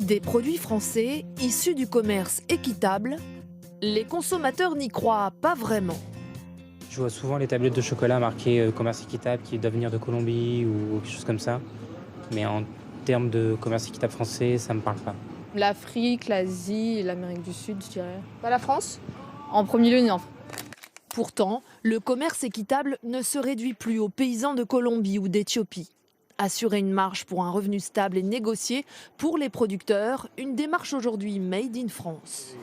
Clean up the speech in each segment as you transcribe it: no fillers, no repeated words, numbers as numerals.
Des produits français issus du commerce équitable, les consommateurs n'y croient pas vraiment. Je vois souvent les tablettes de chocolat marquées commerce équitable qui doivent venir de Colombie ou quelque chose comme ça. Mais en termes de commerce équitable français, ça me parle pas. L'Afrique, l'Asie et l'Amérique du Sud, je dirais. Pas la France? En premier lieu, non. Pourtant, le commerce équitable ne se réduit plus aux paysans de Colombie ou d'Éthiopie. Assurer une marge pour un revenu stable et négocier pour les producteurs, une démarche aujourd'hui made in France.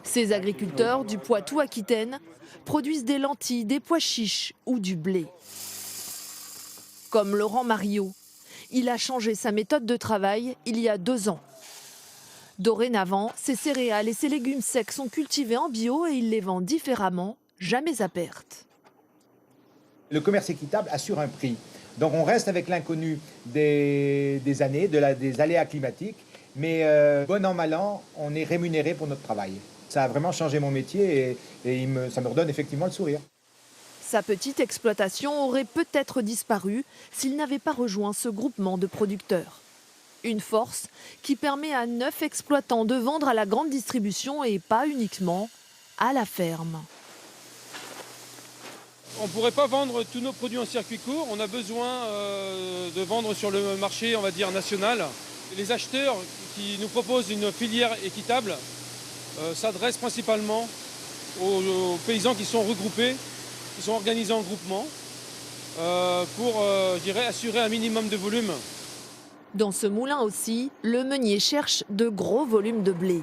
Ces agriculteurs du Poitou-Aquitaine produisent des lentilles, des pois chiches ou du blé. Comme Laurent Mariot, il a changé sa méthode de travail il y a 2 ans. Dorénavant, ses céréales et ses légumes secs sont cultivés en bio et il les vend différemment, jamais à perte. Le commerce équitable assure un prix. Donc on reste avec l'inconnu des années, des aléas climatiques, mais bon an, mal an, on est rémunéré pour notre travail. Ça a vraiment changé mon métier et ça me redonne effectivement le sourire. Sa petite exploitation aurait peut-être disparu s'il n'avait pas rejoint ce groupement de producteurs. Une force qui permet à 9 exploitants de vendre à la grande distribution et pas uniquement à la ferme. On ne pourrait pas vendre tous nos produits en circuit court. On a besoin de vendre sur le marché, on va dire, national. Les acheteurs qui nous proposent une filière équitable s'adressent principalement aux paysans qui sont regroupés, qui sont organisés en groupement pour, je dirais, assurer un minimum de volume. Dans ce moulin aussi, le meunier cherche de gros volumes de blé.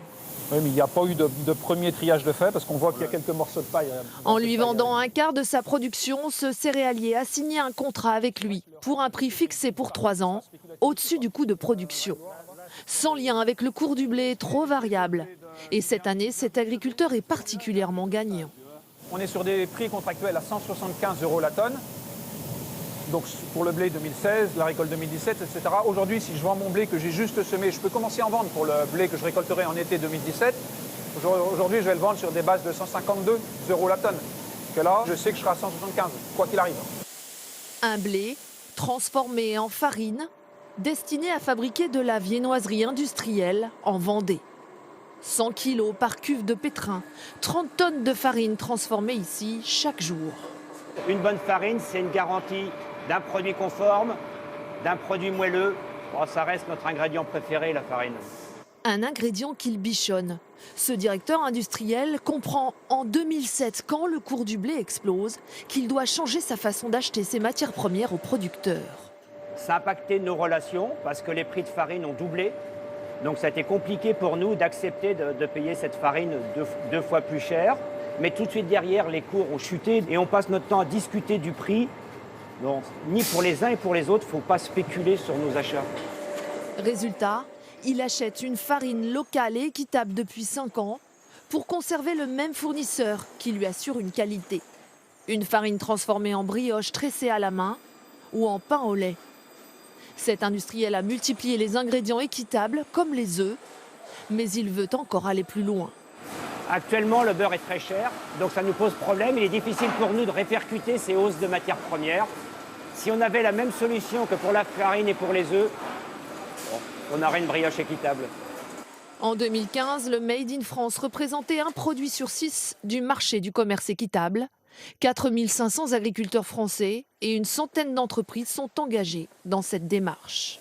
Oui, mais il n'y a pas eu de premier triage de fait parce qu'on voit qu'il y a quelques morceaux de paille. En lui vendant un quart de sa production, ce céréalier a signé un contrat avec lui pour un prix fixé pour 3 ans, au-dessus du coût de production. Sans lien avec le cours du blé trop variable. Et cette année, cet agriculteur est particulièrement gagnant. On est sur des prix contractuels à 175 € la tonne. Donc pour le blé 2016, la récolte 2017, etc. Aujourd'hui, si je vends mon blé que j'ai juste semé, je peux commencer à en vendre pour le blé que je récolterai en été 2017. Aujourd'hui, je vais le vendre sur des bases de 152 € la tonne. Parce que là, je sais que je serai à 175, quoi qu'il arrive. Un blé transformé en farine, destiné à fabriquer de la viennoiserie industrielle en Vendée. 100 kilos par cuve de pétrin, 30 tonnes de farine transformée ici chaque jour. Une bonne farine, c'est une garantie d'un produit conforme, d'un produit moelleux. Bon, ça reste notre ingrédient préféré, la farine. Un ingrédient qu'il bichonne. Ce directeur industriel comprend en 2007, quand le cours du blé explose, qu'il doit changer sa façon d'acheter ses matières premières aux producteurs. Ça a impacté nos relations parce que les prix de farine ont doublé. Donc ça a été compliqué pour nous d'accepter de payer cette farine deux fois plus cher. Mais tout de suite derrière, les cours ont chuté et on passe notre temps à discuter du prix. Donc, ni pour les uns et pour les autres, il ne faut pas spéculer sur nos achats. Résultat, il achète une farine locale et équitable depuis 5 ans pour conserver le même fournisseur qui lui assure une qualité. Une farine transformée en brioche tressée à la main ou en pain au lait. Cet industriel a multiplié les ingrédients équitables comme les œufs, mais il veut encore aller plus loin. Actuellement, le beurre est très cher, donc ça nous pose problème. Il est difficile pour nous de répercuter ces hausses de matières premières. Si on avait la même solution que pour la farine et pour les œufs, on aurait une brioche équitable. En 2015, le Made in France représentait 1 produit sur 6 du marché du commerce équitable. 4 500 agriculteurs français et une centaine d'entreprises sont engagées dans cette démarche.